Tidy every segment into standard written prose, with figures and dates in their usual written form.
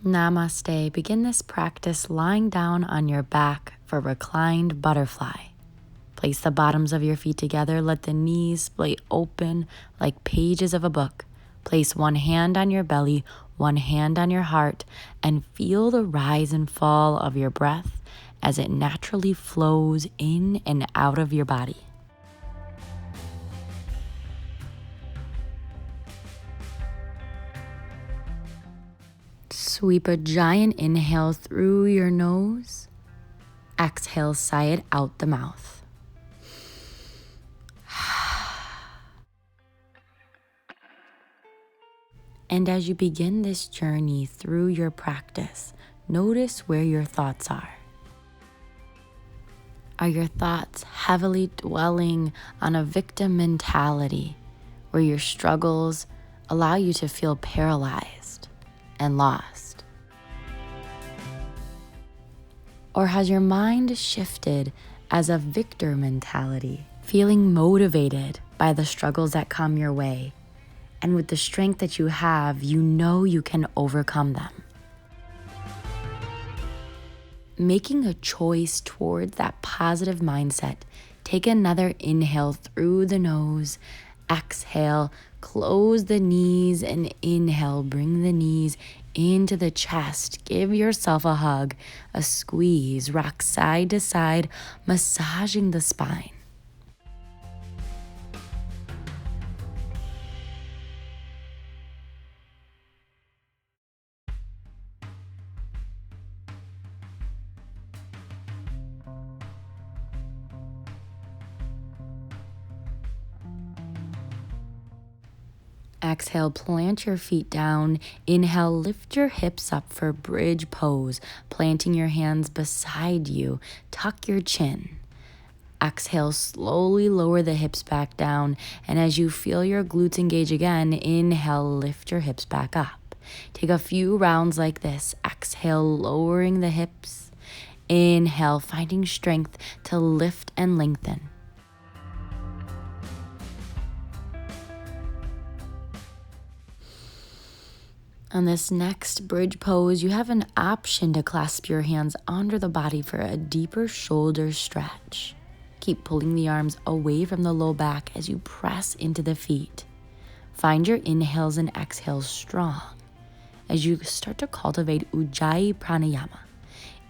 Namaste. Begin this practice lying down on your back for reclined butterfly. Place the bottoms of your feet together. Let the knees splay open like pages of a book. Place one hand on your belly, one hand on your heart, and feel the rise and fall of your breath as it naturally flows in and out of your body. Sweep a giant inhale through your nose. Exhale, sigh it out the mouth. And as you begin this journey through your practice, notice where your thoughts are. Are your thoughts heavily dwelling on a victim mentality where your struggles allow you to feel paralyzed and lost? Or has your mind shifted as a victor mentality, feeling motivated by the struggles that come your way? And with the strength that you have, you know you can overcome them. Making a choice towards that positive mindset, take another inhale through the nose. Exhale, close the knees, and inhale, bring the knees into the chest. Give yourself a hug, a squeeze, rock side to side, massaging the spine. Exhale, plant your feet down. Inhale, lift your hips up for bridge pose, planting your hands beside you. Tuck your chin. Exhale, slowly lower the hips back down. And as you feel your glutes engage again, inhale, lift your hips back up. Take a few rounds like this. Exhale, lowering the hips. Inhale, finding strength to lift and lengthen. On this next bridge pose, you have an option to clasp your hands under the body for a deeper shoulder stretch. Keep pulling the arms away from the low back as you press into the feet. Find your inhales and exhales strong as you start to cultivate Ujjayi Pranayama.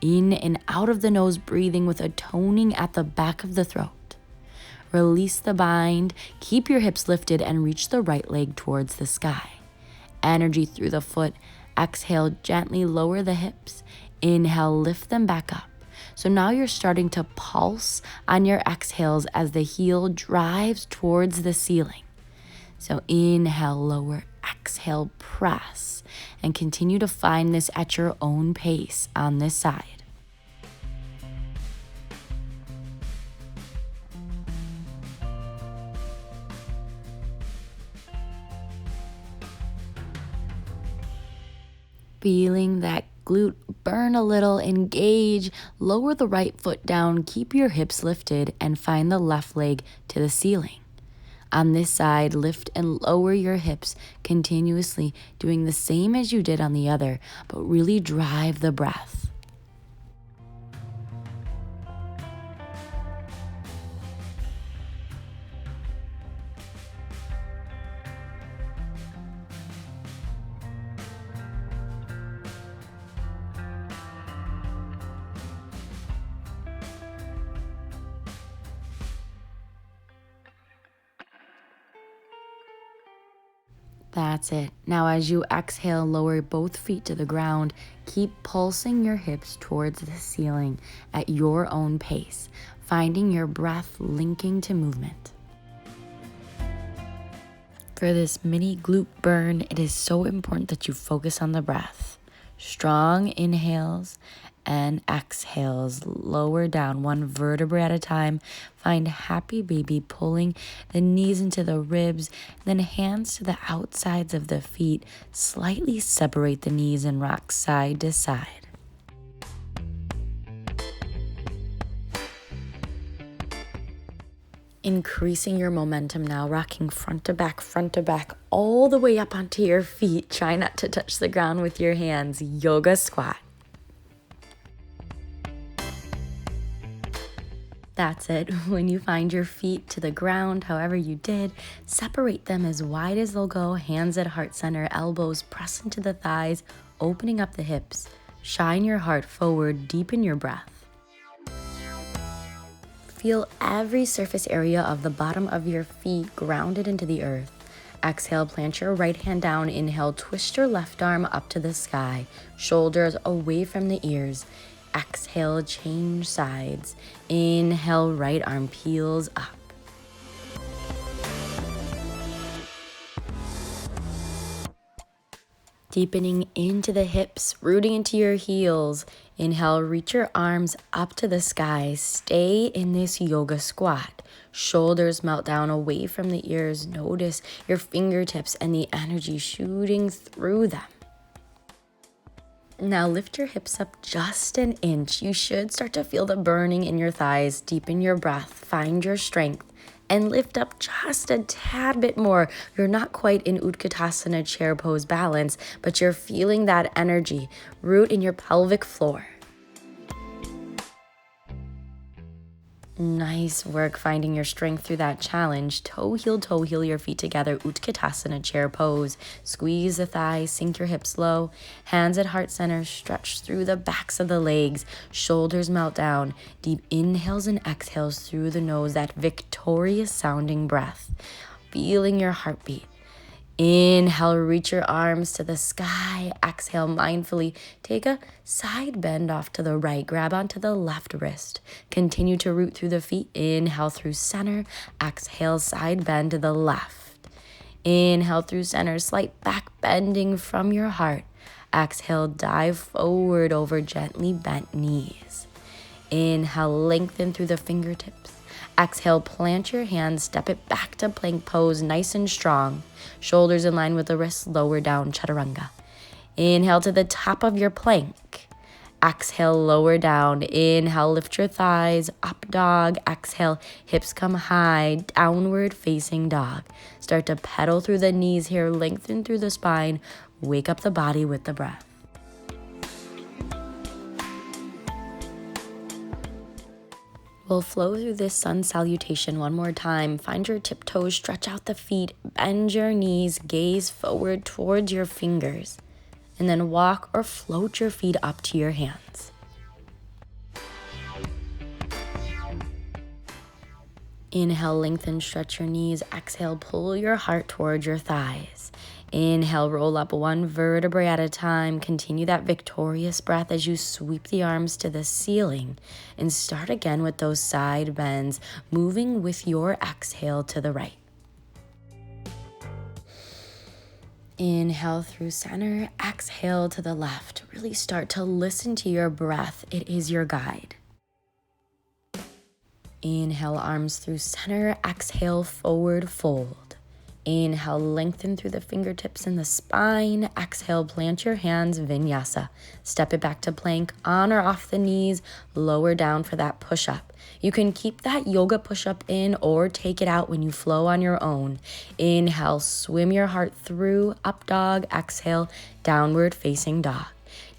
In and out of the nose, breathing with a toning at the back of the throat. Release the bind, keep your hips lifted, and reach the right leg towards the sky. Energy through the foot. Exhale, gently lower the hips. Inhale, lift them back up. So now you're starting to pulse on your exhales as the heel drives towards the ceiling. So inhale, lower, exhale, press, and continue to find this at your own pace on this side. Feeling that glute burn a little, engage, lower the right foot down, keep your hips lifted, and find the left leg to the ceiling. On this side, lift and lower your hips continuously, doing the same as you did on the other, but really drive the breath. That's it. Now as you exhale, lower both feet to the ground. Keep pulsing your hips towards the ceiling at your own pace, finding your breath linking to movement. For this mini glute burn, it is so important that you focus on the breath. Strong inhales and exhales. Lower down one vertebra at a time. Find happy baby, pulling the knees into the ribs, then hands to the outsides of the feet. Slightly separate the knees and rock side to side. Increasing your momentum now, rocking front to back, all the way up onto your feet. Try not to touch the ground with your hands. Yoga squat. That's it. When you find your feet to the ground, however you did, separate them as wide as they'll go, hands at heart center, elbows press into the thighs, opening up the hips. Shine your heart forward, deepen your breath. Feel every surface area of the bottom of your feet grounded into the earth. Exhale, plant your right hand down. Inhale, twist your left arm up to the sky, shoulders away from the ears. Exhale, change sides. Inhale, right arm peels up. Deepening into the hips, rooting into your heels. Inhale, reach your arms up to the sky. Stay in this yoga squat. Shoulders melt down away from the ears. Notice your fingertips and the energy shooting through them. Now lift your hips up just an inch. You should start to feel the burning in your thighs. Deepen your breath, find your strength, and lift up just a tad bit more. You're not quite in Utkatasana chair pose balance, but you're feeling that energy. Root in your pelvic floor. Nice work finding your strength through that challenge. Toe heel your feet together, Utkatasana chair pose. Squeeze the thighs, sink your hips low. Hands at heart center, stretch through the backs of the legs. Shoulders melt down. Deep inhales and exhales through the nose, that victorious sounding breath. Feeling your heartbeat. Inhale, reach your arms to the sky. Exhale, mindfully take a side bend off to the right. Grab onto the left wrist. Continue to root through the feet. Inhale through center. Exhale, side bend to the left. Inhale through center, slight back bending from your heart. Exhale, dive forward over gently bent knees. Inhale, lengthen through the fingertips. Exhale, plant your hands, step it back to plank pose, nice and strong. Shoulders in line with the wrists, lower down, chaturanga. Inhale to the top of your plank. Exhale, lower down. Inhale, lift your thighs, up dog. Exhale, hips come high, downward facing dog. Start to pedal through the knees here, lengthen through the spine. Wake up the body with the breath. We'll flow through this sun salutation one more time. Find your tiptoes, stretch out the feet, bend your knees, gaze forward towards your fingers, and then walk or float your feet up to your hands. Inhale, lengthen, stretch your knees. Exhale, pull your heart towards your thighs. Inhale, roll up one vertebrae at a time. Continue that victorious breath as you sweep the arms to the ceiling. And start again with those side bends, moving with your exhale to the right. Inhale through center, exhale to the left. Really start to listen to your breath. It is your guide. Inhale, arms through center, exhale, forward fold. Inhale, lengthen through the fingertips and the spine. Exhale, plant your hands, Vinyasa. Step it back to plank, on or off the knees, lower down for that push-up. You can keep that yoga push-up in or take it out when you flow on your own. Inhale, swim your heart through, up dog. Exhale, downward facing dog.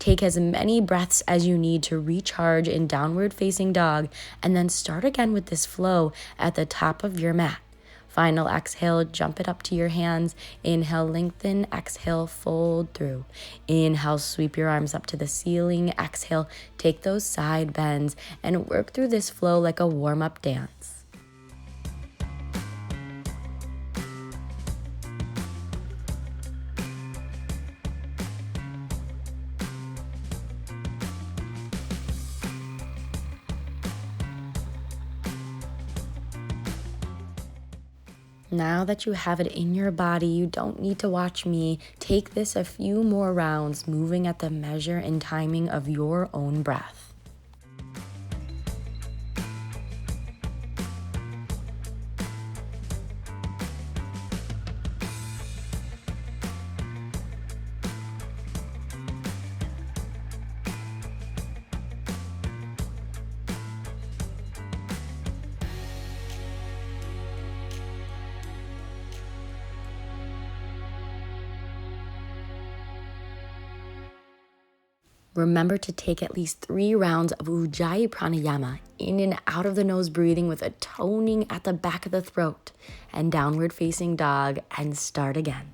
Take as many breaths as you need to recharge in downward facing dog, and then start again with this flow at the top of your mat. Final exhale, jump it up to your hands. Inhale, lengthen. Exhale, fold through. Inhale, sweep your arms up to the ceiling. Exhale, take those side bends and work through this flow like a warm-up dance. Now that you have it in your body, you don't need to watch me. Take this a few more rounds, moving at the measure and timing of your own breath. Remember to take at least 3 rounds of Ujjayi Pranayama, in and out of the nose breathing with a toning at the back of the throat, and downward facing dog, and start again.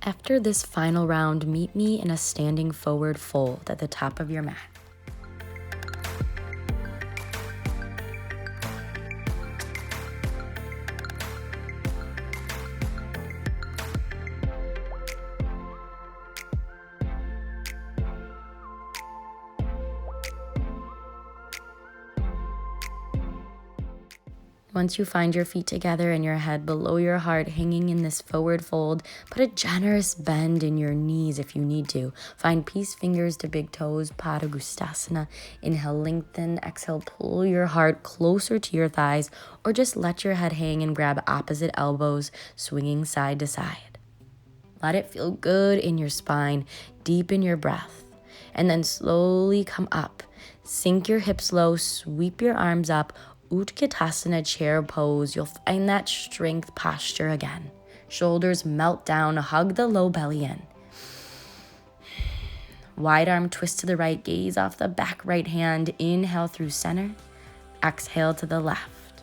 After this final round, meet me in a standing forward fold at the top of your mat. Once you find your feet together and your head below your heart hanging in this forward fold, put a generous bend in your knees if you need to. Find peace fingers to big toes, Padagustasana. Inhale, lengthen. Exhale, pull your heart closer to your thighs, or just let your head hang and grab opposite elbows, swinging side to side. Let it feel good in your spine, deepen your breath, and then slowly come up. Sink your hips low, sweep your arms up, Utkatasana chair pose. You'll find that strength posture again. Shoulders melt down, hug the low belly in. Wide arm twist to the right, gaze off the back right hand. Inhale through center, exhale to the left.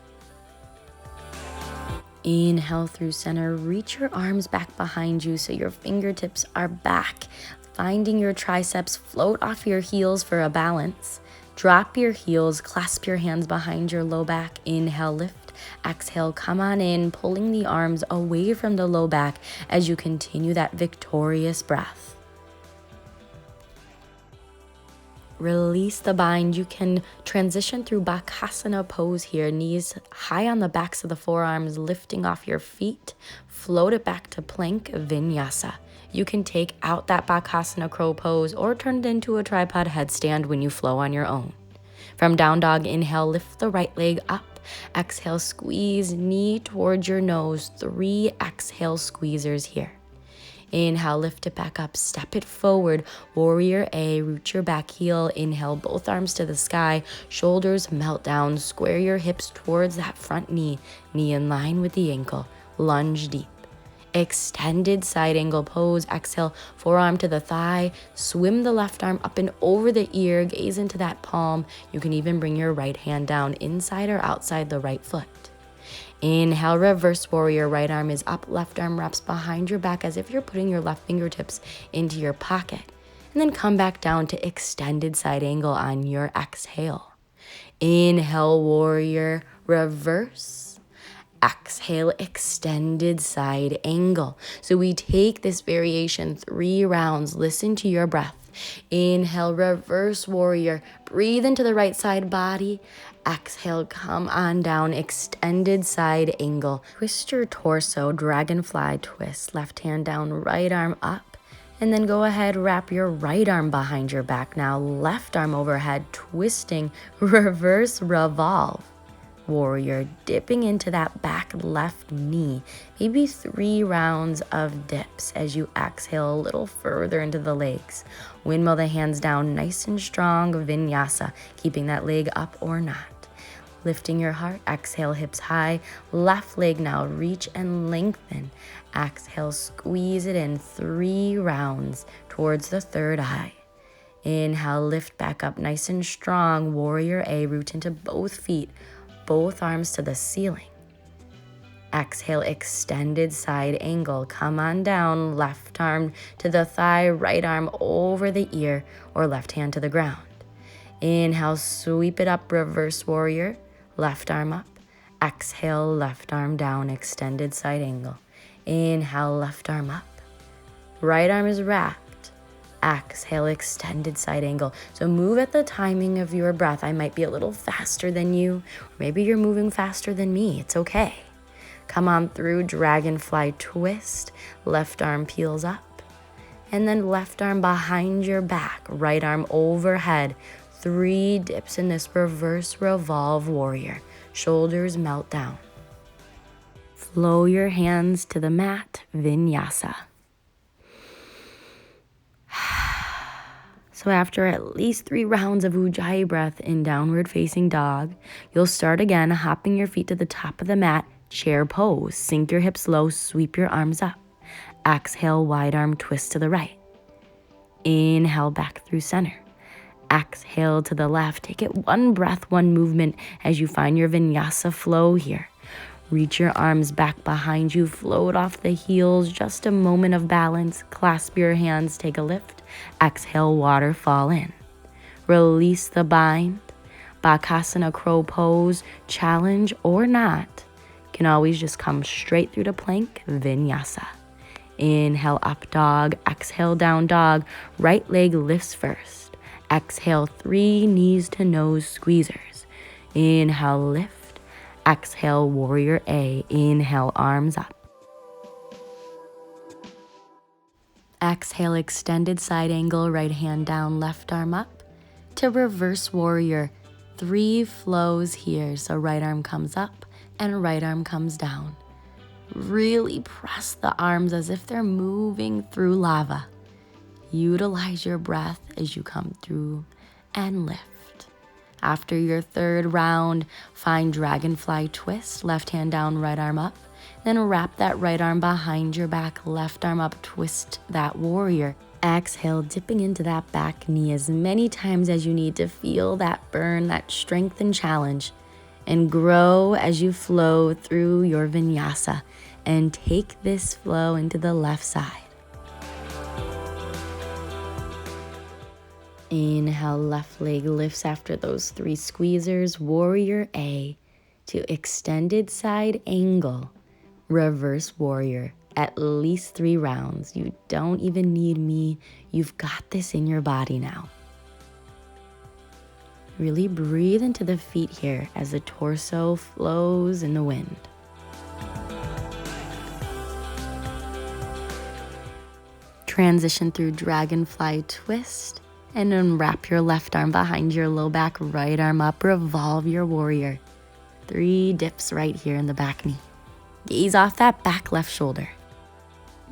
Inhale through center, reach your arms back behind you so your fingertips are back. Finding your triceps, float off your heels for a balance. Drop your heels, clasp your hands behind your low back. Inhale, lift. Exhale, come on in, pulling the arms away from the low back as you continue that victorious breath. Release the bind. You can transition through Bakasana pose here. Knees high on the backs of the forearms, lifting off your feet. Float it back to plank, Vinyasa. You can take out that Bakasana crow pose or turn it into a tripod headstand when you flow on your own. From down dog, inhale, lift the right leg up. Exhale, squeeze knee towards your nose. 3 exhale squeezers here. Inhale, lift it back up, step it forward. Warrior A, root your back heel. Inhale, both arms to the sky. Shoulders melt down. Square your hips towards that front knee. Knee in line with the ankle. Lunge deep. Extended side angle pose. Exhale, forearm to the thigh. Swim the left arm up and over the ear. Gaze into that palm. You can even bring your right hand down inside or outside the right foot. Inhale, reverse warrior. Right arm is up, left arm wraps behind your back as if you're putting your left fingertips into your pocket. And then come back down to extended side angle on your exhale. Inhale, warrior, reverse. Exhale, extended side angle. So we take this variation 3 rounds. Listen to your breath. Inhale, reverse warrior. Breathe into the right side body. Exhale, come on down, extended side angle. Twist your torso, dragonfly twist. Left hand down, right arm up. And then go ahead, wrap your right arm behind your back. Now left arm overhead, twisting, reverse revolve. Warrior, dipping into that back left knee. Maybe 3 rounds of dips as you exhale a little further into the legs. Windmill the hands down, nice and strong, Vinyasa, keeping that leg up or not. Lifting your heart, exhale, hips high. Left leg now, reach and lengthen. Exhale, squeeze it in 3 rounds towards the third eye. Inhale, lift back up nice and strong. Warrior A, root into both feet. Both arms to the ceiling. Exhale, extended side angle. Come on down, left arm to the thigh, right arm over the ear, or left hand to the ground. Inhale, sweep it up, reverse warrior, left arm up. Exhale, left arm down, extended side angle. Inhale, left arm up. Right arm is wrapped. Exhale, extended side angle. So move at the timing of your breath. I might be a little faster than you. Or maybe you're moving faster than me. It's okay. Come on through, dragonfly twist. Left arm peels up. And then left arm behind your back. Right arm overhead. 3 dips in this reverse revolve warrior. Shoulders melt down. Flow your hands to the mat, Vinyasa. So after at least 3 rounds of Ujjayi breath in downward facing dog, you'll start again, hopping your feet to the top of the mat, chair pose. Sink your hips low, sweep your arms up. Exhale, wide arm twist to the right. Inhale back through center. Exhale to the left. Take it 1 breath, 1 movement as you find your Vinyasa flow here. Reach your arms back behind you, float off the heels, just a moment of balance. Clasp your hands, take a lift. Exhale, waterfall in. Release the bind. Bakasana crow pose, challenge or not, can always just come straight through to plank, Vinyasa. Inhale, up dog. Exhale, down dog. Right leg lifts first. Exhale, 3 knees to nose squeezers. Inhale, lift. Exhale, warrior A. Inhale, arms up. Exhale, extended side angle, right hand down, left arm up. To reverse warrior, 3 flows here. So right arm comes up and right arm comes down. Really press the arms as if they're moving through lava. Utilize your breath as you come through and lift. After your 3rd round, find dragonfly twist, left hand down, right arm up. Then wrap that right arm behind your back, left arm up, twist that warrior. Exhale, dipping into that back knee as many times as you need to feel that burn, that strength and challenge. And grow as you flow through your Vinyasa. And take this flow into the left side. Inhale, left leg lifts after those 3 squeezers. Warrior A to extended side angle. Reverse warrior. At least 3 rounds. You don't even need me. You've got this in your body now. Really breathe into the feet here as the torso flows in the wind. Transition through dragonfly twist. And then wrap your left arm behind your low back, right arm up, revolve your warrior. 3 dips right here in the back knee. Gaze off that back left shoulder.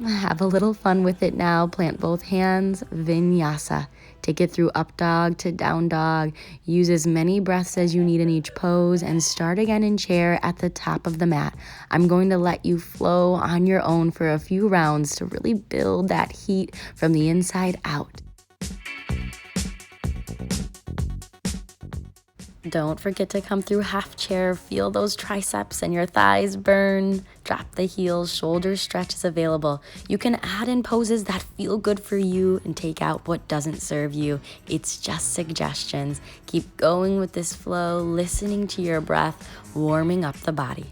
Have a little fun with it now. Plant both hands, Vinyasa. Take it through up dog to down dog. Use as many breaths as you need in each pose and start again in chair at the top of the mat. I'm going to let you flow on your own for a few rounds to really build that heat from the inside out. Don't forget to come through half chair. Feel those triceps and your thighs burn. Drop the heels, shoulder stretch is available. You can add in poses that feel good for you and take out what doesn't serve you. It's just suggestions. Keep going with this flow, listening to your breath, warming up the body.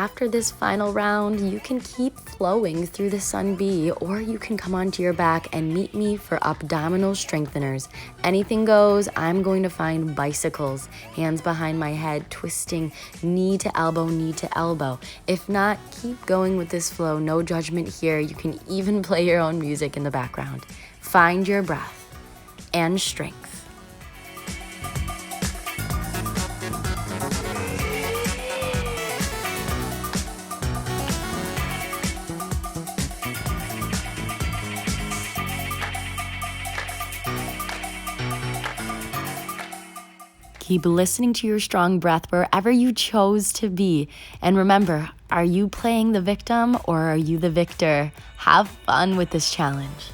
after this final round, you can keep flowing through the sun B, or you can come onto your back and meet me for abdominal strengtheners. Anything goes. I'm going to find bicycles, hands behind my head, twisting knee to elbow, knee to elbow. If not, keep going with this flow. No judgment here. You can even play your own music in the background. Find your breath and strength. Keep listening to your strong breath wherever you chose to be. And remember, are you playing the victim or are you the victor? Have fun with this challenge.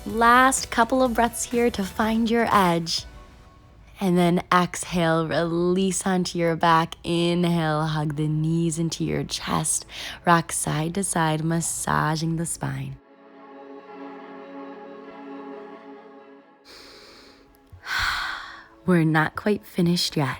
Last couple of breaths here to find your edge. And then exhale, release onto your back. Inhale, hug the knees into your chest. Rock side to side, massaging the spine. We're not quite finished yet.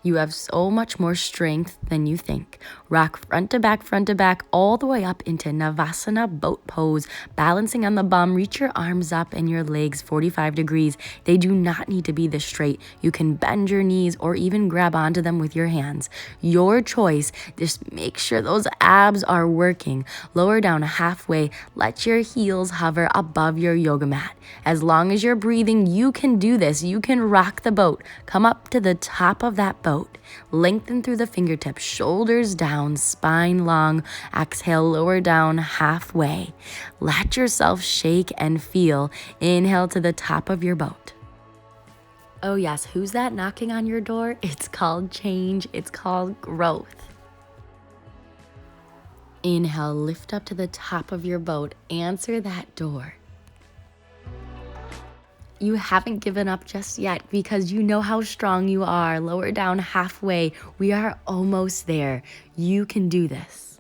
You have so much more strength than you think. Rock front to back, all the way up into Navasana boat pose. Balancing on the bum, reach your arms up and your legs 45 degrees. They do not need to be this straight. You can bend your knees or even grab onto them with your hands. Your choice. Just make sure those abs are working. Lower down halfway. Let your heels hover above your yoga mat. As long as you're breathing, you can do this. You can rock the boat. Come up to the top of that boat. Lengthen through the fingertips, shoulders down, spine long. Exhale, lower down halfway. Let yourself shake and feel. Inhale to the top of your boat. Oh yes, who's that knocking on your door? It's called change. It's called growth. Inhale, lift up to the top of your boat. Answer that door. You haven't given up just yet because you know how strong you are. Lower down halfway. We are almost there. You can do this.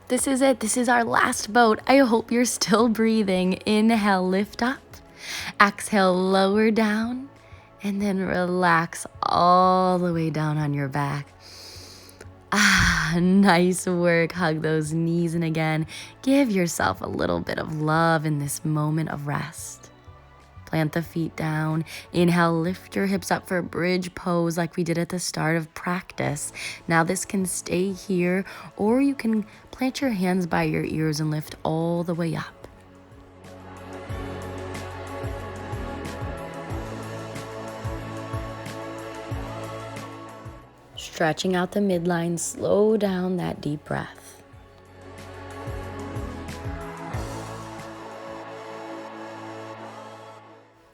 This is it. This is our last boat. I hope you're still breathing. Inhale, lift up. Exhale, lower down, and then relax all the way down on your back. Nice work. Hug those knees in again. Give yourself a little bit of love in this moment of rest. Plant the feet down. Inhale, lift your hips up for bridge pose like we did at the start of practice. Now this can stay here, or you can plant your hands by your ears and lift all the way up. Stretching out the midline, slow down that deep breath.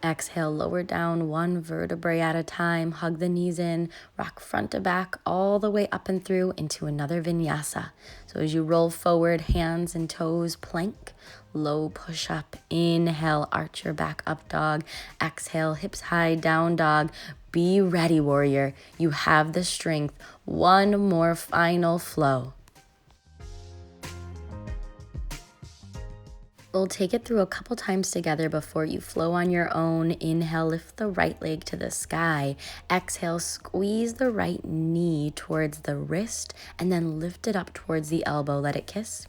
Exhale, lower down one vertebrae at a time. Hug the knees in, rock front to back all the way up and through into another vinyasa. So as you roll forward, hands and toes plank, low push up. Inhale, arch your back up dog. Exhale, hips high, down dog. Be ready, warrior. You have the strength. One more final flow. We'll take it through a couple times together before you flow on your own. Inhale, lift the right leg to the sky. Exhale, squeeze the right knee towards the wrist and then lift it up towards the elbow. Let it kiss.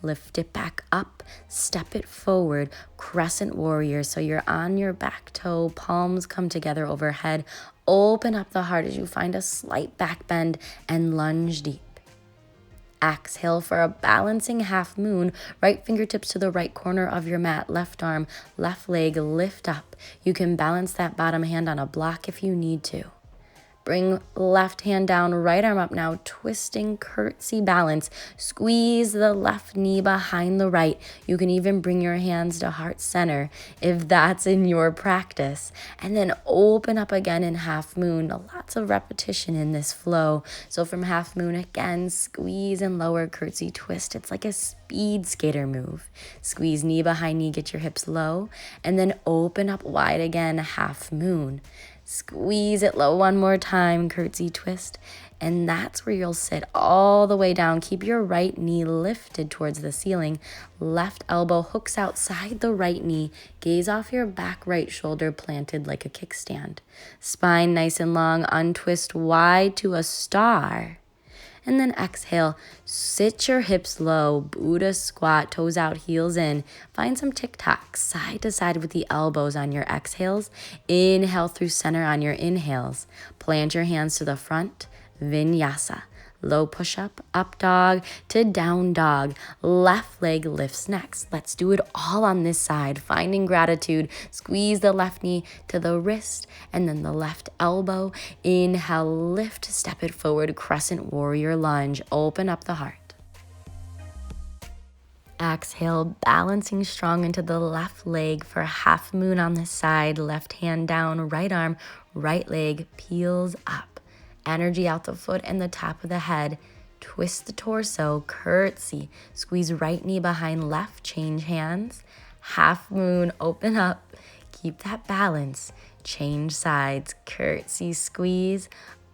Lift it back up, step it forward, crescent warrior. So you're on your back toe, palms come together overhead. Open up the heart as you find a slight back bend and lunge deep. Exhale for a balancing half moon. Right fingertips to the right corner of your mat. Left arm, left leg, lift up. You can balance that bottom hand on a block if you need to. Bring left hand down, right arm up now, twisting curtsy balance. Squeeze the left knee behind the right. You can even bring your hands to heart center if that's in your practice. And then open up again in half moon. Lots of repetition in this flow. So from half moon again, squeeze and lower curtsy twist. It's like a speed skater move. Squeeze knee behind knee, get your hips low, and then open up wide again, half moon. Squeeze it low one more time, curtsy twist, and that's where you'll sit all the way down. Keep your right knee lifted towards the ceiling. Left elbow hooks outside the right knee. Gaze off your back right shoulder planted like a kickstand. Spine nice and long, untwist wide to a star. And then exhale, sit your hips low, Buddha squat, toes out, heels in. Find some tic-tacs, side to side with the elbows on your exhales. Inhale through center on your inhales. Plant your hands to the front, Vinyasa. Low push-up, up dog to down dog. Left leg lifts next. Let's do it all on this side. Finding gratitude. Squeeze the left knee to the wrist and then the left elbow. Inhale, lift, step it forward. Crescent warrior lunge. Open up the heart. Exhale, balancing strong into the left leg for half moon on this side. Left hand down, right arm, right leg peels up. Energy out the foot and the top of the head. Twist the torso, curtsy. Squeeze right knee behind left, change hands. Half moon, open up. Keep that balance. Change sides, curtsy, squeeze.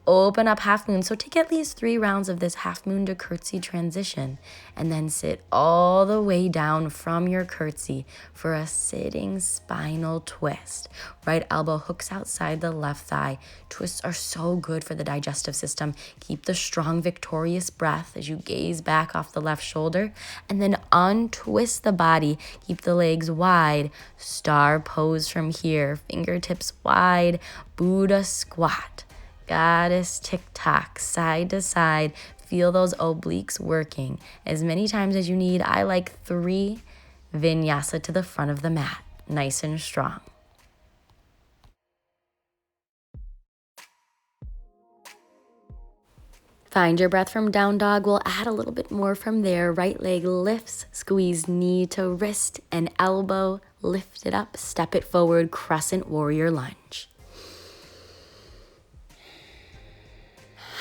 Open up half moon. So take at least 3 rounds of this half moon to curtsy transition. And then sit all the way down from your curtsy for a sitting spinal twist. Right elbow hooks outside the left thigh. Twists are so good for the digestive system. Keep the strong, victorious breath as you gaze back off the left shoulder. And then untwist the body. Keep the legs wide. Star pose from here. Fingertips wide. Buddha squat. Goddess tic-tac, side to side. Feel those obliques working as many times as you need. I like 3 vinyasa to the front of the mat, nice and strong. Find your breath from down dog. We'll add a little bit more from there. Right leg lifts, squeeze knee to wrist and elbow. Lift it up, step it forward, crescent warrior lunge.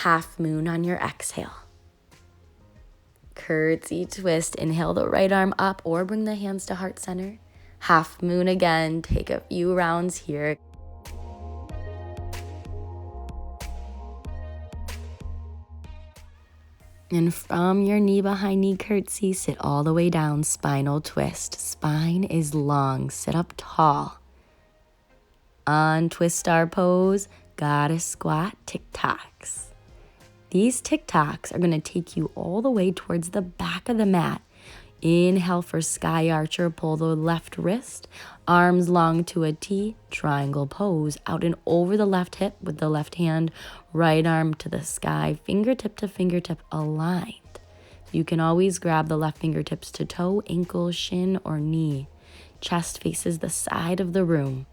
Half moon on your exhale. Curtsy twist. Inhale the right arm up or bring the hands to heart center. Half moon again. Take a few rounds here. And from your knee behind knee curtsy, sit all the way down, spinal twist. Spine is long, sit up tall. Untwist star pose, goddess squat, tic-tacs. These tic-tacs are going to take you all the way towards the back of the mat. Inhale for sky archer, pull the left wrist, arms long to a T, triangle pose, out and over the left hip with the left hand, right arm to the sky, fingertip to fingertip aligned. You can always grab the left fingertips to toe, ankle, shin, or knee. Chest faces the side of the room.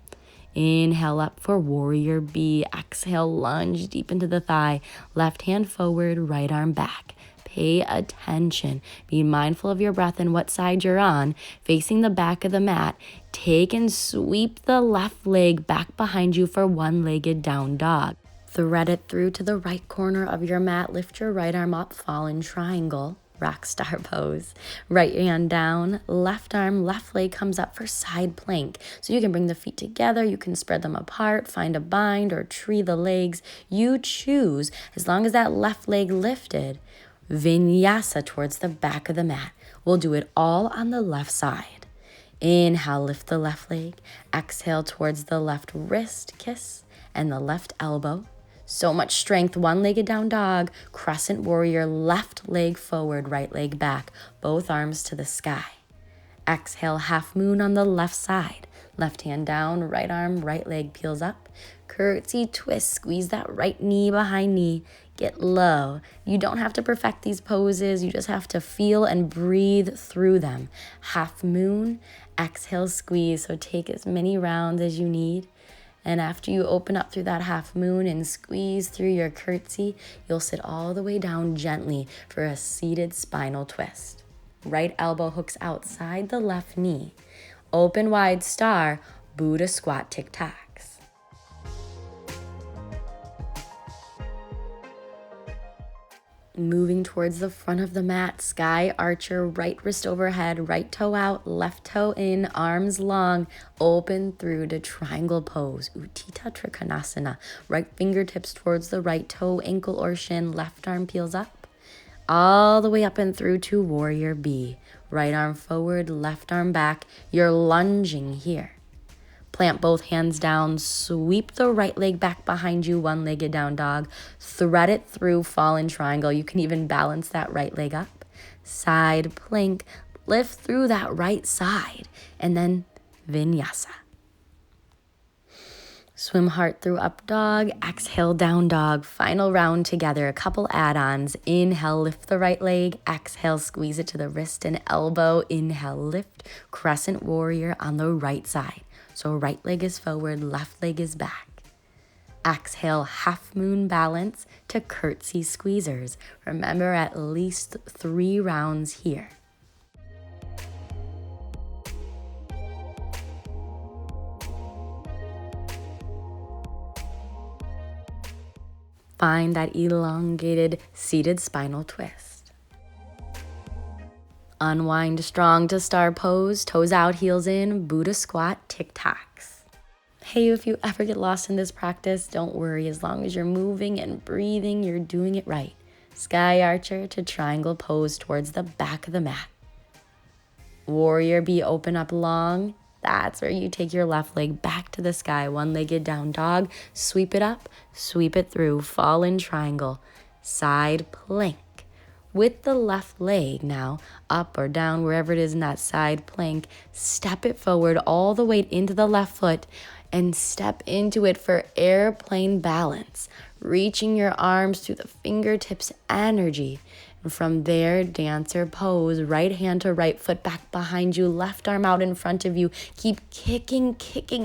Inhale up for warrior B. Exhale, lunge deep into the thigh. Left hand forward, right arm back. Pay attention. Be mindful of your breath and what side you're on. Facing the back of the mat, take and sweep the left leg back behind you for one-legged down dog. Thread it through to the right corner of your mat. Lift your right arm up, fall in triangle. Rock star pose. Right hand down, left arm, left leg comes up for side plank. So you can bring the feet together, you can spread them apart, find a bind or tree the legs. You choose, as long as that left leg lifted. Vinyasa towards the back of the mat. We'll do it all on the left side. Inhale, lift the left leg. Exhale towards the left wrist, kiss, and the left elbow. So much strength, one-legged down dog, crescent warrior, left leg forward, right leg back, both arms to the sky. Exhale, half moon on the left side. Left hand down, right arm, right leg peels up. Curtsy twist, squeeze that right knee behind knee. Get low. You don't have to perfect these poses. You just have to feel and breathe through them. Half moon, exhale, squeeze. So take as many rounds as you need. And after you open up through that half moon and squeeze through your curtsy, you'll sit all the way down gently for a seated spinal twist. Right elbow hooks outside the left knee. Open wide star, Buddha squat tic-tacs. Moving towards the front of the mat, sky archer, right wrist overhead, right toe out, left toe in, arms long, open through to triangle pose, Utthita Trikonasana. Right fingertips towards the right toe, ankle or shin, left arm peels up, all the way up and through to warrior B. Right arm forward, left arm back. You're lunging here. Plant both hands down, sweep the right leg back behind you, one-legged down dog. Thread it through fallen triangle. You can even balance that right leg up. Side plank, lift through that right side. And then Vinyasa. Swim heart through up dog, exhale down dog. Final round together, a couple add-ons. Inhale, lift the right leg. Exhale, squeeze it to the wrist and elbow. Inhale, lift, crescent warrior on the right side. So right leg is forward, left leg is back. Exhale, half moon balance to curtsy squeezers. Remember, at least 3 rounds here. Find that elongated seated spinal twist. Unwind strong to star pose, toes out, heels in, Buddha squat, tic-tacs. Hey, if you ever get lost in this practice, don't worry. As long as you're moving and breathing, you're doing it right. Sky archer to triangle pose towards the back of the mat. Warrior B, open up long. That's where you take your left leg back to the sky, one-legged down dog. Sweep it up, sweep it through, fall in triangle, side plank. With the left leg now, up or down, wherever it is in that side plank, step it forward, all the weight into the left foot, and step into it for airplane balance, reaching your arms through the fingertips energy. And from there, dancer pose, right hand to right foot back behind you, left arm out in front of you. Keep kicking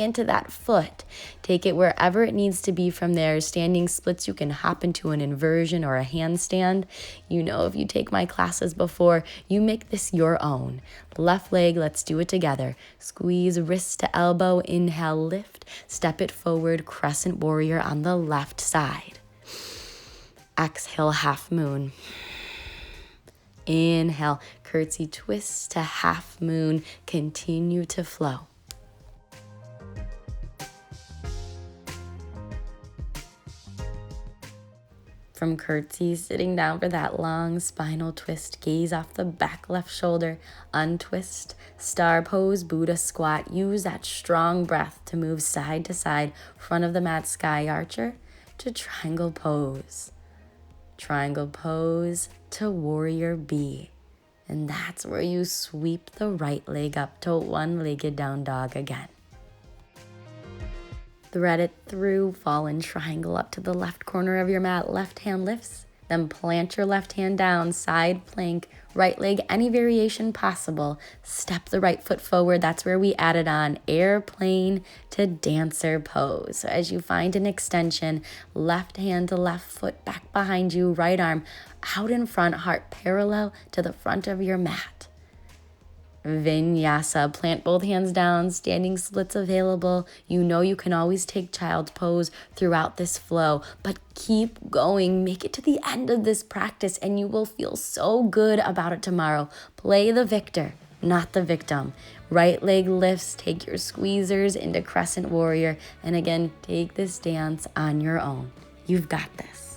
into that foot. Take it wherever it needs to be from there. Standing splits, you can hop into an inversion or a handstand. You know, if you take my classes before, you make this your own. Left leg, let's do it together. Squeeze wrist to elbow, inhale, lift, step it forward, crescent warrior on the left side. Exhale, half moon. Inhale, curtsy twist to half moon. Continue to flow. From curtsy, sitting down for that long spinal twist, gaze off the back left shoulder, untwist, star pose, Buddha squat. Use that strong breath to move side to side, front of the mat, sky archer to triangle pose. Triangle pose to warrior B. And that's where you sweep the right leg up to one-legged down dog again. Thread it through, fall in triangle up to the left corner of your mat. Left hand lifts, then plant your left hand down, side plank, right leg, any variation possible. Step the right foot forward. That's where we added on airplane to dancer pose. So as you find an extension, left hand to left foot back behind you, right arm out in front, heart parallel to the front of your mat. Vinyasa, plant both hands down, standing splits available. You know you can always take child's pose throughout this flow, but keep going. Make it to the end of this practice and you will feel so good about it tomorrow. Play the victor, not the victim. Right leg lifts, take your squeezers into crescent warrior, and again, take this dance on your own. You've got this.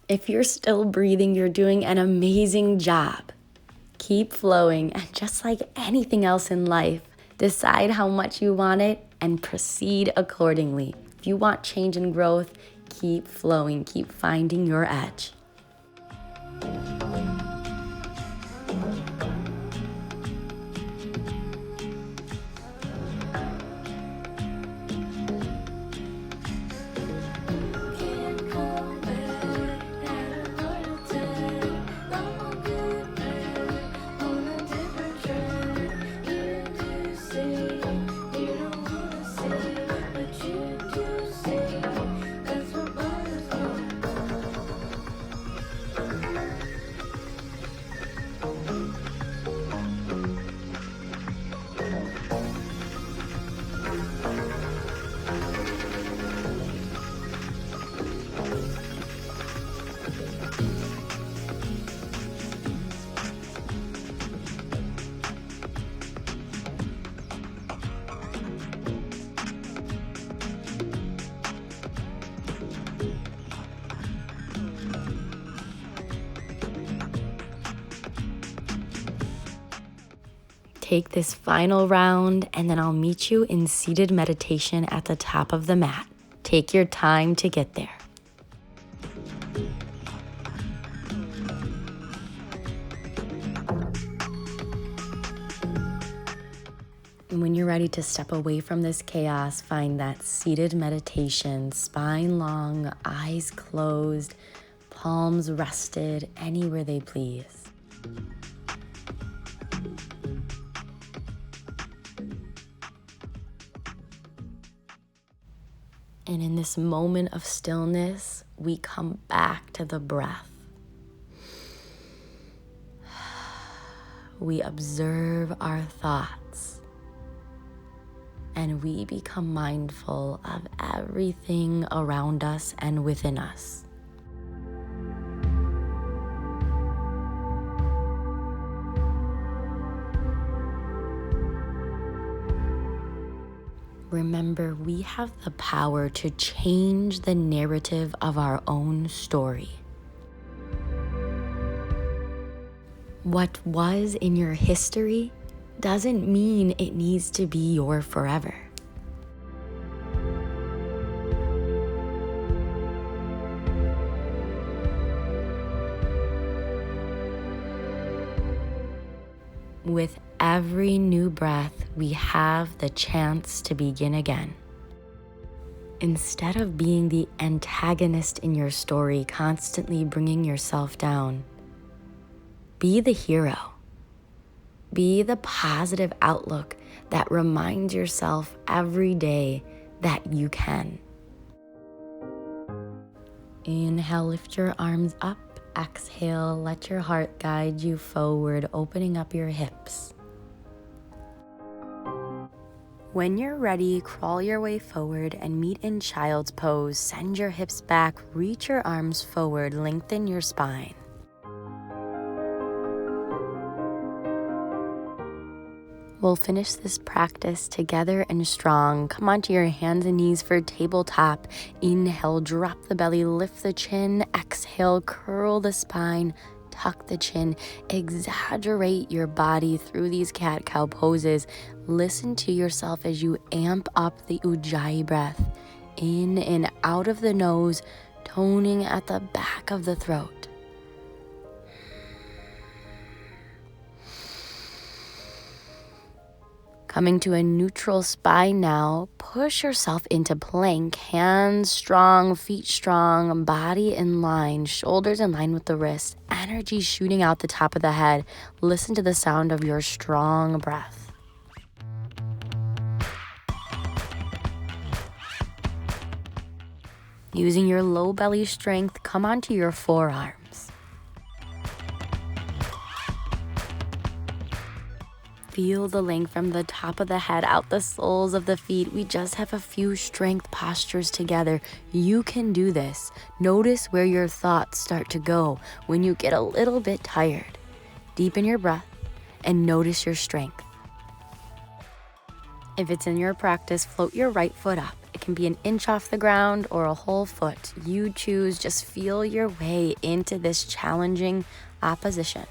If you're still breathing, you're doing an amazing job. Keep flowing, and just like anything else in life, decide how much you want it and proceed accordingly. If you want change and growth, keep flowing, keep finding your edge. Take this final round, and then I'll meet you in seated meditation at the top of the mat. Take your time to get there. And when you're ready to step away from this chaos, find that seated meditation, spine long, eyes closed, palms rested anywhere they please. And in this moment of stillness, we come back to the breath. We observe our thoughts, and we become mindful of everything around us and within us. Remember, we have the power to change the narrative of our own story. What was in your history doesn't mean it needs to be your forever. With every new breath, we have the chance to begin again. Instead of being the antagonist in your story, constantly bringing yourself down, be the hero. Be the positive outlook that reminds yourself every day that you can. Inhale, lift your arms up. Exhale, let your heart guide you forward, opening up your hips. When you're ready, crawl your way forward and meet in child's pose. Send your hips back, reach your arms forward, lengthen your spine. We'll finish this practice together and strong. Come onto your hands and knees for tabletop. Inhale, drop the belly, lift the chin. Exhale, curl the spine, tuck the chin. Exaggerate your body through these cat-cow poses. Listen to yourself as you amp up the Ujjayi breath. In and out of the nose, toning at the back of the throat. Coming to a neutral spine now, push yourself into plank. Hands strong, feet strong, body in line, shoulders in line with the wrists. Energy shooting out the top of the head. Listen to the sound of your strong breath. Using your low belly strength, come onto your forearms. Feel the length from the top of the head out the soles of the feet. We just have a few strength postures together. You can do this. Notice where your thoughts start to go when you get a little bit tired. Deepen your breath and notice your strength. If it's in your practice, float your right foot up. It can can be an inch off the ground or a whole foot. You choose, just feel your way into this challenging opposition.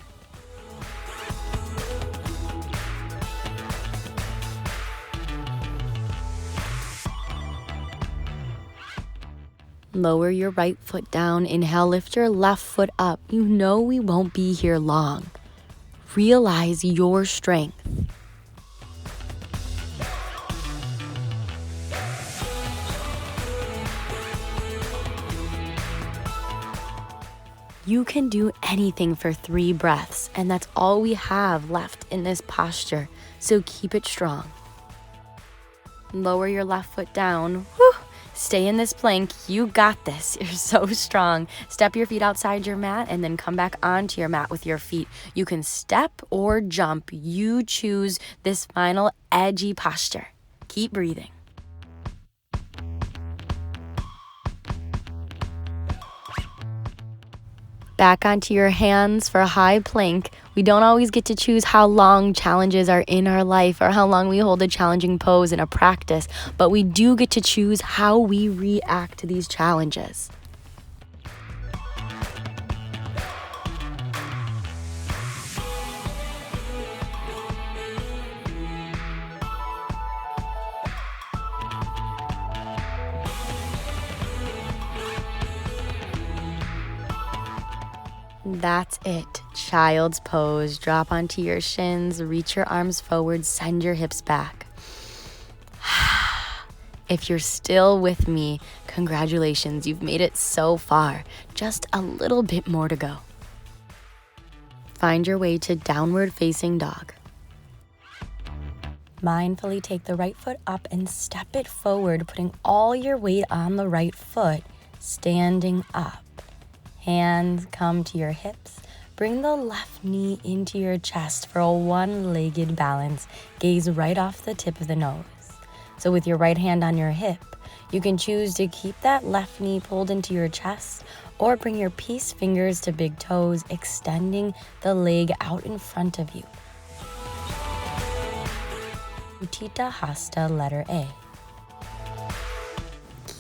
Lower your right foot down. Inhale, lift your left foot up. You know we won't be here long. Realize your strength. You can do anything for 3 breaths, and that's all we have left in this posture, so keep it strong. Lower your left foot down. Whew. Stay in this plank. You got this. You're so strong. Step your feet outside your mat and then come back onto your mat with your feet. You can step or jump. You choose this final edgy posture. Keep breathing. Back onto your hands for a high plank. We don't always get to choose how long challenges are in our life or how long we hold a challenging pose in a practice, but we do get to choose how we react to these challenges. That's it. Child's pose. Drop onto your shins, reach your arms forward, send your hips back. If you're still with me, congratulations, you've made it so far. Just a little bit more to go. Find your way to downward facing dog. Mindfully take the right foot up and step it forward, putting all your weight on the right foot, standing up. Hands come to your hips. Bring the left knee into your chest for a one-legged balance. Gaze right off the tip of the nose. So with your right hand on your hip, you can choose to keep that left knee pulled into your chest or bring your peace fingers to big toes, extending the leg out in front of you. Utthita Hasta, letter A.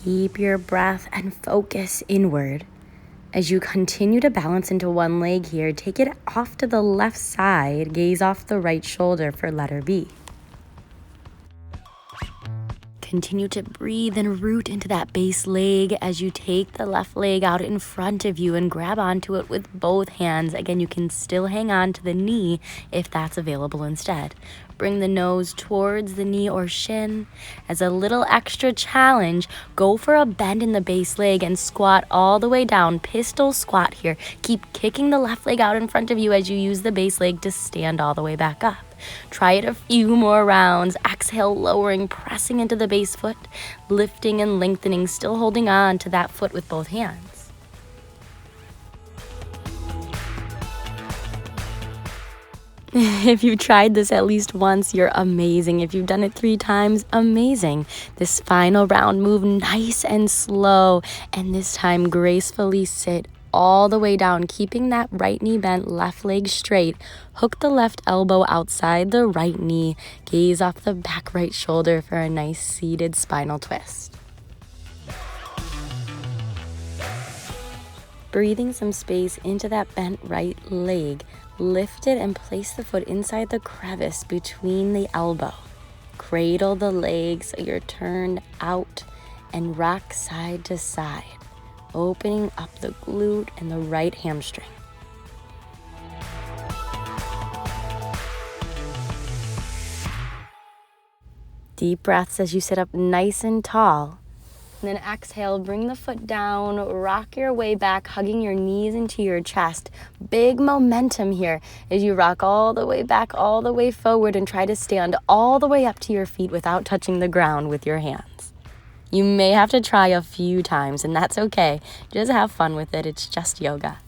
Keep your breath and focus inward. As you continue to balance into one leg here, take it off to the left side, gaze off the right shoulder for letter B. Continue to breathe and root into that base leg as you take the left leg out in front of you and grab onto it with both hands. Again, you can still hang on to the knee if that's available instead. Bring the nose towards the knee or shin. As a little extra challenge, go for a bend in the base leg and squat all the way down. Pistol squat here. Keep kicking the left leg out in front of you as you use the base leg to stand all the way back up. Try it a few more rounds. Exhale, lowering, pressing into the base foot, lifting and lengthening, still holding on to that foot with both hands. If you've tried this at least once, you're amazing. If you've done it 3 times, amazing. This final round, move nice and slow, and this time gracefully sit all the way down, keeping that right knee bent, left leg straight. Hook the left elbow outside the right knee. Gaze off the back right shoulder for a nice seated spinal twist. Breathing some space into that bent right leg. Lift it and place the foot inside the crevice between the elbow. Cradle the leg so you're turned out and rock side to side, opening up the glute and the right hamstring. Deep breaths as you sit up nice and tall. And then exhale, bring the foot down, rock your way back, hugging your knees into your chest. Big momentum here as you rock all the way back, all the way forward, and try to stand all the way up to your feet without touching the ground with your hands. You may have to try a few times, and that's okay. Just have fun with it. It's just yoga.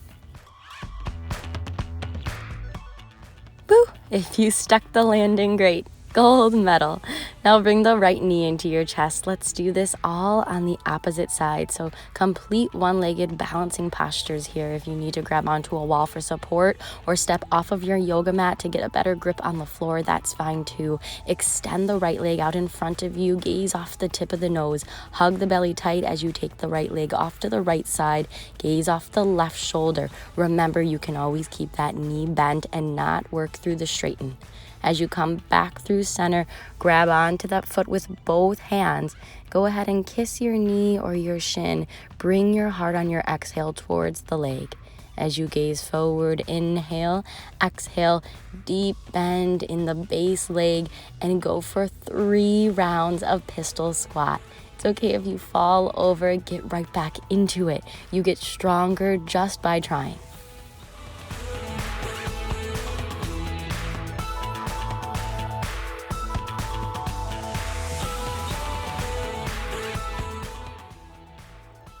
Woo! If you stuck the landing, great. Gold medal. Now bring the right knee into your chest. Let's do this all on the opposite side. So complete one-legged balancing postures here. If you need to grab onto a wall for support or step off of your yoga mat to get a better grip on the floor, that's fine too. Extend the right leg out in front of you. Gaze off the tip of the nose. Hug the belly tight as you take the right leg off to the right side. Gaze off the left shoulder. Remember, you can always keep that knee bent and not work through the straighten. As you come back through center, grab onto that foot with both hands. Go ahead and kiss your knee or your shin. Bring your heart on your exhale towards the leg. As you gaze forward, inhale, exhale, deep bend in the base leg, and go for 3 rounds of pistol squat. It's okay if you fall over, get right back into it. You get stronger just by trying.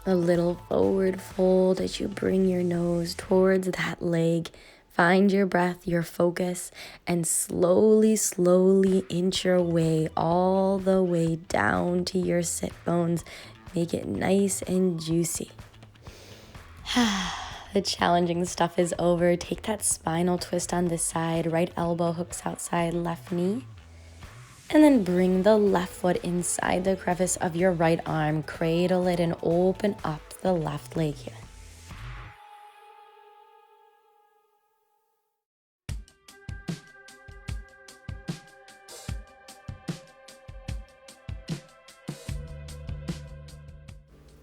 A little forward fold as you bring your nose towards that leg. Find your breath, your focus, and slowly, slowly inch your way all the way down to your sit bones. Make it nice and juicy. The challenging stuff is over. Take that spinal twist on this side. Right elbow hooks outside left knee. And then bring the left foot inside the crevice of your right arm. Cradle it and open up the left leg here.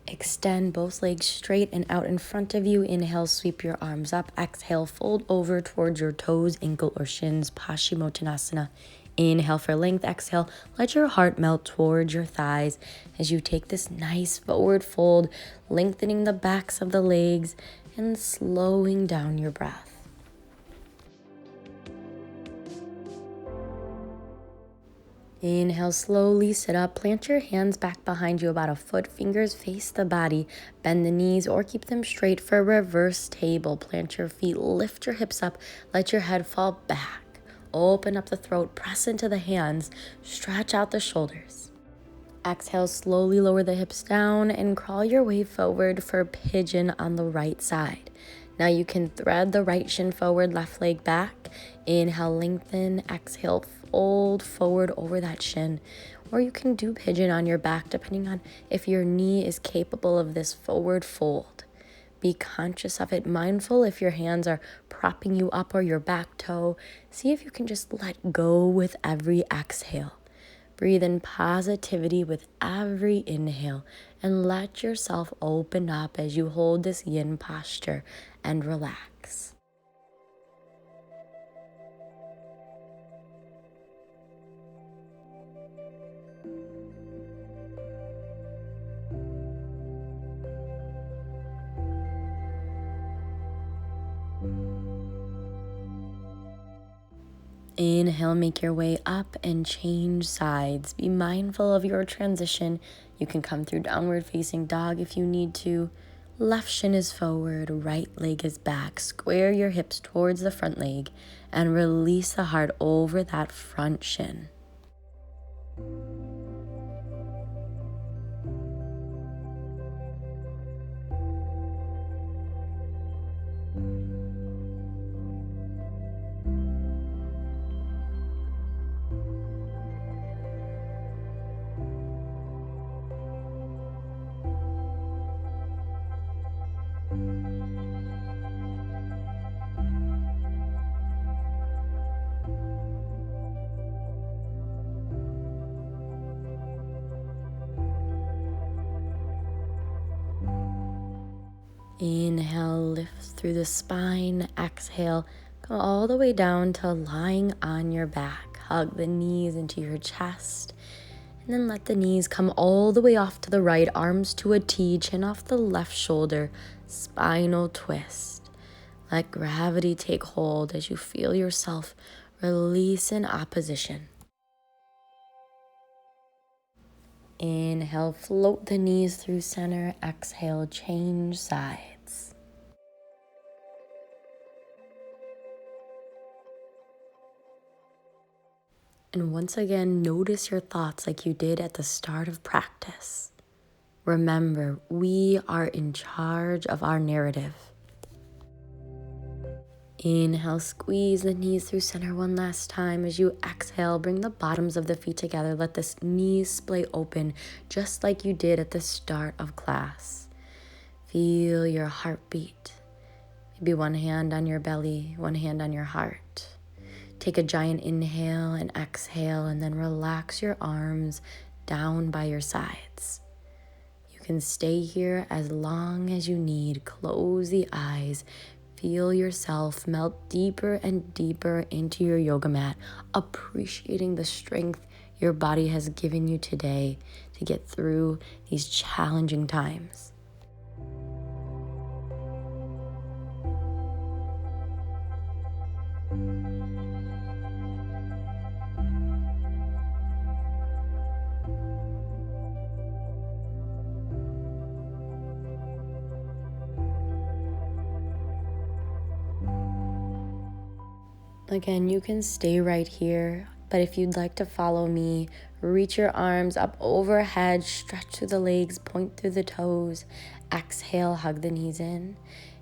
Extend both legs straight and out in front of you. Inhale, sweep your arms up. Exhale, fold over towards your toes, ankle, or shins, Paschimottanasana. Inhale for length. Exhale, let your heart melt towards your thighs as you take this nice forward fold, lengthening the backs of the legs and slowing down your breath. Inhale, slowly sit up. Plant your hands back behind you about a foot. Fingers face the body. Bend the knees or keep them straight for reverse table. Plant your feet, lift your hips up. Let your head fall back. Open up the throat, press into the hands. Stretch out the shoulders. Exhale, slowly lower the hips down and crawl your way forward for pigeon on the right side. Now you can thread the right shin forward, left leg back. Inhale, lengthen. Exhale, fold forward over that shin. Or you can do pigeon on your back, depending on if your knee is capable of this forward fold. Be conscious of it, mindful if your hands are propping you up or your back toe. See if you can just let go with every exhale. Breathe in positivity with every inhale and let yourself open up as you hold this yin posture and relax. Inhale, make your way up and change sides. Be mindful of your transition. You can come through downward facing dog if you need to. Left shin is forward, right leg is back. Square your hips towards the front leg and release the heart over that front shin. Inhale, lift through the spine. Exhale, come all the way down to lying on your back. Hug the knees into your chest. And then let the knees come all the way off to the right. Arms to a T, chin off the left shoulder. Spinal twist. Let gravity take hold as you feel yourself release in opposition. Inhale, float the knees through center. Exhale, change sides. And once again, notice your thoughts like you did at the start of practice. Remember, we are in charge of our narrative. Inhale, squeeze the knees through center one last time. As you exhale, bring the bottoms of the feet together. Let the knees splay open, just like you did at the start of class. Feel your heartbeat. Maybe one hand on your belly, one hand on your heart. Take a giant inhale and exhale, and then relax your arms down by your sides. You can stay here as long as you need. Close the eyes. Feel yourself melt deeper and deeper into your yoga mat, appreciating the strength your body has given you today to get through these challenging times. Again, you can stay right here, but if you'd like to follow me, reach your arms up overhead, stretch through the legs, point through the toes, exhale, hug the knees in,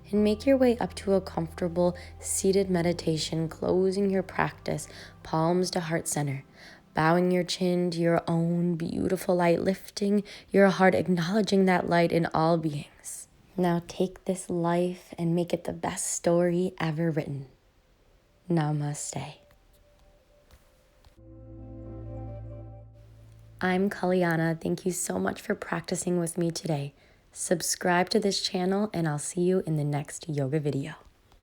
and make your way up to a comfortable seated meditation, closing your practice, palms to heart center, bowing your chin to your own beautiful light, lifting your heart, acknowledging that light in all beings. Now take this life and make it the best story ever written. Namaste. I'm Kaliana. Thank you so much for practicing with me today. Subscribe to this channel and I'll see you in the next yoga video.